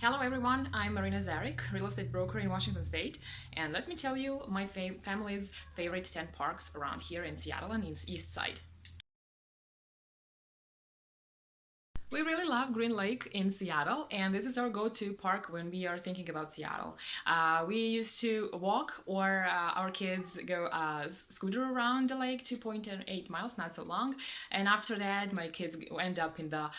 Hello everyone, I'm Marina Zarek, real estate broker in Washington State, and let me tell you my family's favorite 10 parks around here in Seattle and in Eastside. We really love Green Lake in Seattle, and this is our go-to park when we are thinking about Seattle. We used to walk, or our kids go scooter around the lake, 2.8 miles, not so long. And after that, my kids end up in the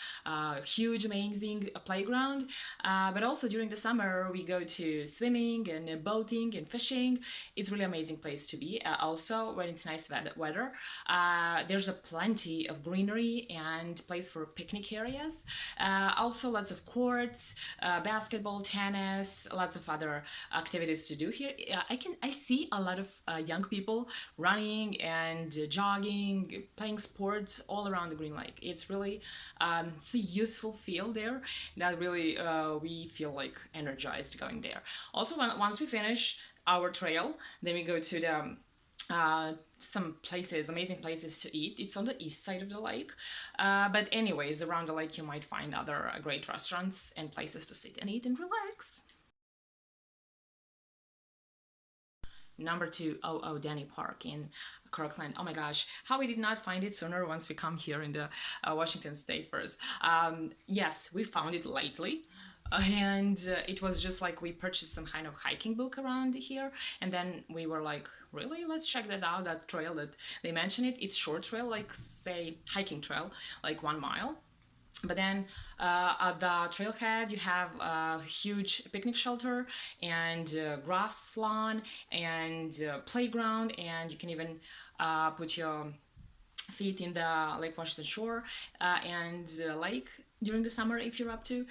huge, amazing playground. But also during the summer, we go to swimming and boating and fishing. It's really amazing place to be. Also, when it's nice weather, there's a plenty of greenery and place for picnic areas. Also, lots of courts, basketball, tennis, lots of other activities to do here. I see a lot of young people running and jogging, playing sports all around the Green Lake. It's really it's a youthful feel there that really we feel like energized going there. Also, once we finish our trail, then we go to the some places, amazing places to eat. It's on the east side of the lake. But anyways, around the lake you might find other great restaurants and places to sit and eat and relax. Number two, Denny Park in Kirkland. Oh my gosh, how we did not find it sooner once we come here in the Washington State first. Yes, we found it lately. And it was just like we purchased some kind of hiking book around here, and then we were like, really, let's check that out. That trail that they mention it's short trail, like say hiking trail, like 1 mile. But then at the trailhead, you have a huge picnic shelter and grass lawn and playground, and you can even put your feet in the Lake Washington shore and lake during the summer if you're up to.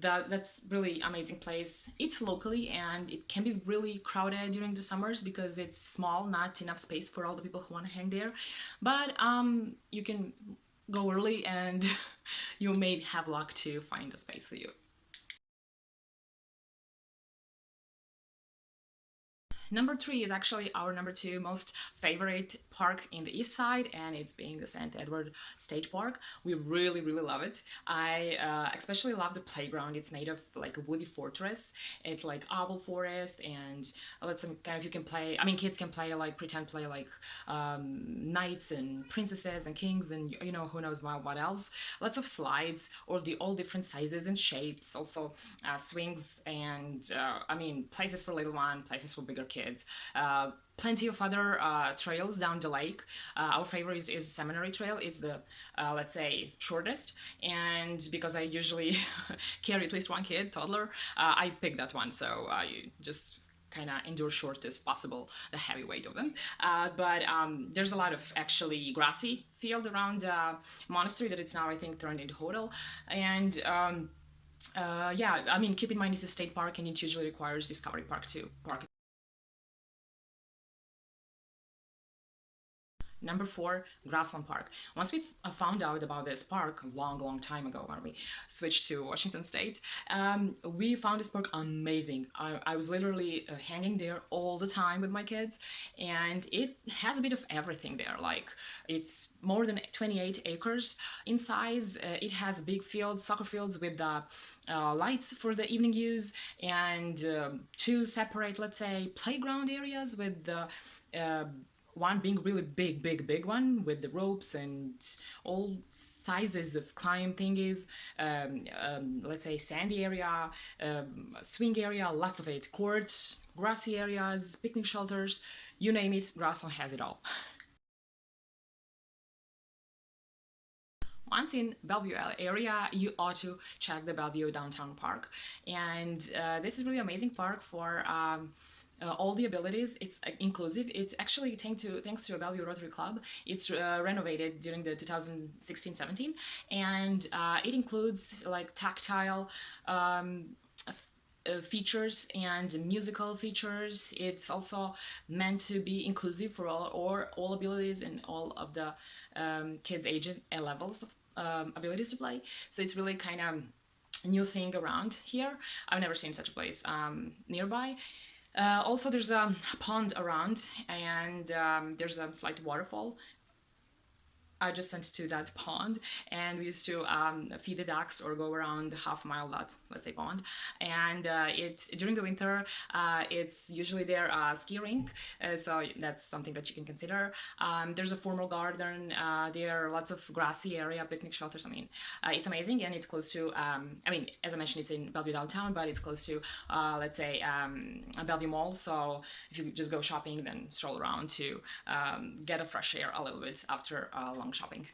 That's really amazing place. It's locally and it can be really crowded during the summers because it's small, not enough space for all the people who want to hang there. But you can go early and you may have luck to find a space for you. Number three is actually our number two most favorite park in the east side, and it's being the St. Edward State Park. We really, really love it. I especially love the playground. It's made of like a woody fortress. It's like apple forest, and let's kind of you can play. I mean, kids can play like pretend play like knights and princesses and kings, and you know who knows what else. Lots of slides, all different sizes and shapes. Also swings and I mean places for little one, places for bigger kids. Plenty of other trails down the lake. Our favorite is Seminary Trail. It's the, let's say, shortest. And because I usually carry at least one kid, toddler, I pick that one. So I just kind of endure shortest possible the heavy weight of them. But there's a lot of actually grassy field around monastery that it's now I think turned into hotel. And yeah, I mean, keep in mind it's a state park and it usually requires Discovery Park to park. Number four, Grassland Park. Once we found out about this park a long, long time ago when we switched to Washington State, we found this park amazing. I was literally hanging there all the time with my kids, and it has a bit of everything there. Like, it's more than 28 acres in size. It has big fields, soccer fields with lights for the evening use, and two separate, let's say, playground areas with the one being really big, big, big one with the ropes and all sizes of climb thingies. Let's say sandy area, swing area, lots of it. Courts, grassy areas, picnic shelters, you name it, Grassland has it all. Once in Bellevue area, you ought to check the Bellevue Downtown Park. And this is really amazing park for all the abilities. It's inclusive. It's actually thanks to a Bellevue Rotary Club. It's renovated during the 2016-17, and it includes like tactile features and musical features. It's also meant to be inclusive for all abilities and all of the kids' ages and levels of abilities to play. So it's really kind of new thing around here. I've never seen such a place nearby. Also, there's a pond around, and there's a slight waterfall adjacent to that pond, and we used to feed the ducks or go around half mile that, let's say, pond. And it's during the winter, it's usually their ski rink, so that's something that you can consider. There's a formal garden. There are lots of grassy area, picnic shelters. I mean, it's amazing, and it's close to. I mean, as I mentioned, it's in Bellevue downtown, but it's close to, let's say, Bellevue Mall. So if you just go shopping, then stroll around to get a fresh air a little bit after long shopping.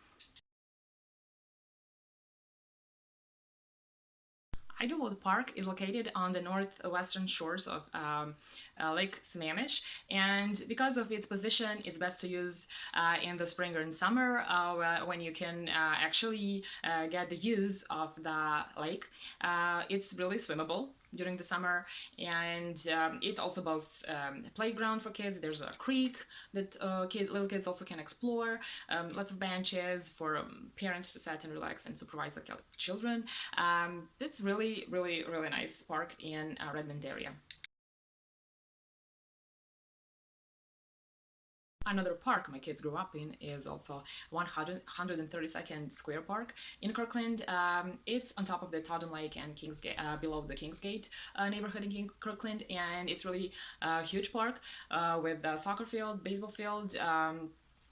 Idlewood Park is located on the northwestern shores of Lake Sammamish, and because of its position, it's best to use in the spring or in summer when you can actually get the use of the lake. It's really swimmable during the summer, and it also boasts a playground for kids. There's a creek that little kids also can explore, lots of benches for parents to sit and relax and supervise the children. It's really nice park in Redmond area. Another park my kids grew up in is also 132nd Square Park in Kirkland. It's on top of the Toddon Lake and Kingsgate, below the Kingsgate neighborhood in Kirkland, and it's really a huge park with a soccer field, baseball field.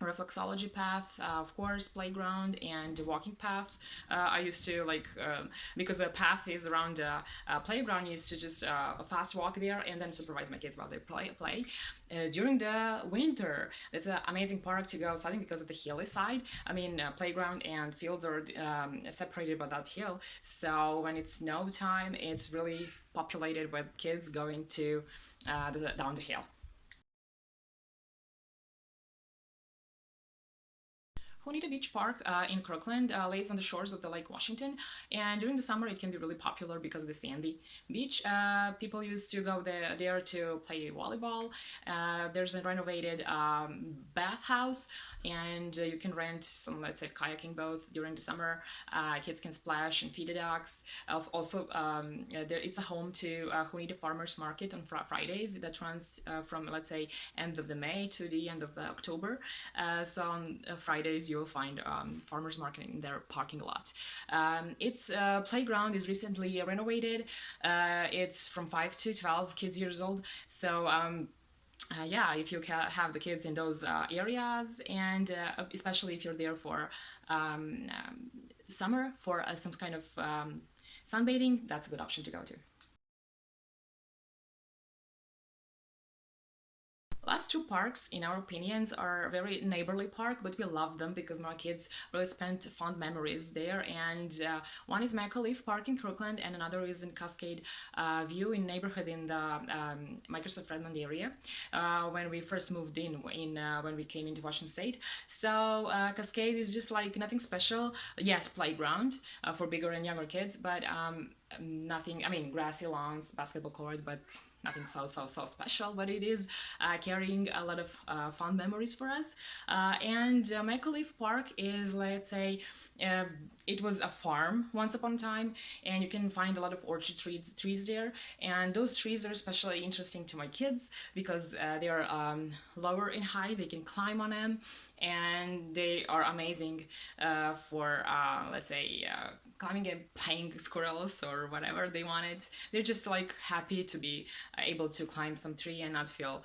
Reflexology path, of course, playground and walking path. I used to like because the path is around a playground. I used to just a fast walk there and then supervise my kids while they play. During the winter, it's an amazing park to go sledding because of the hilly side. I mean, playground and fields are separated by that hill. So when it's snow time, it's really populated with kids going to down the hill. Honita Beach Park in Kirkland lays on the shores of the Lake Washington, and during the summer it can be really popular because of the sandy beach. People used to go there to play volleyball. There's a renovated bathhouse, and you can rent some, let's say, kayaking boat during the summer. Kids can splash and feed the ducks. Also, it's a home to Honita Farmers Market on Fridays that runs from, let's say, end of the May to the end of the October. So on Fridays you'll find farmers market in their parking lot. Its playground is recently renovated. It's from 5 to 12 kids years old. So yeah, if you have the kids in those areas, and especially if you're there for summer for some kind of sunbathing, that's a good option to go to. Last two parks, in our opinions, are very neighborly park, but we love them because my kids really spent fond memories there. And one is Maple Leaf Park in Kirkland, and another is in Cascade View in neighborhood in the Microsoft Redmond area. When we first moved in when we came into Washington State, so Cascade is just like nothing special. Yes, playground for bigger and younger kids, but nothing. I mean, grassy lawns, basketball court, but nothing so special. But it is carrying a lot of fun memories for us. And Maple Leaf Park is, let's say, it was a farm once upon a time, and you can find a lot of orchard trees there. And those trees are especially interesting to my kids because they are lower in height. They can climb on them, and they are amazing for, let's say, climbing and playing squirrels or whatever they wanted. They're just like happy to be able to climb some tree and not feel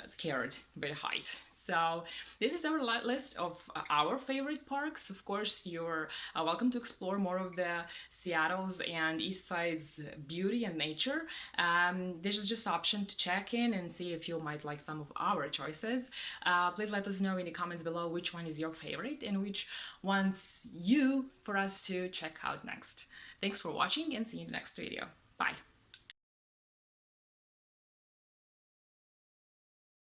scared by the height. So this is our list of our favorite parks. Of course, you're welcome to explore more of the Seattle's and Eastside's beauty and nature. This is just option to check in and see if you might like some of our choices. Please let us know in the comments below which one is your favorite and which ones you for us to check out next. Thanks for watching, and see you in the next video. Bye.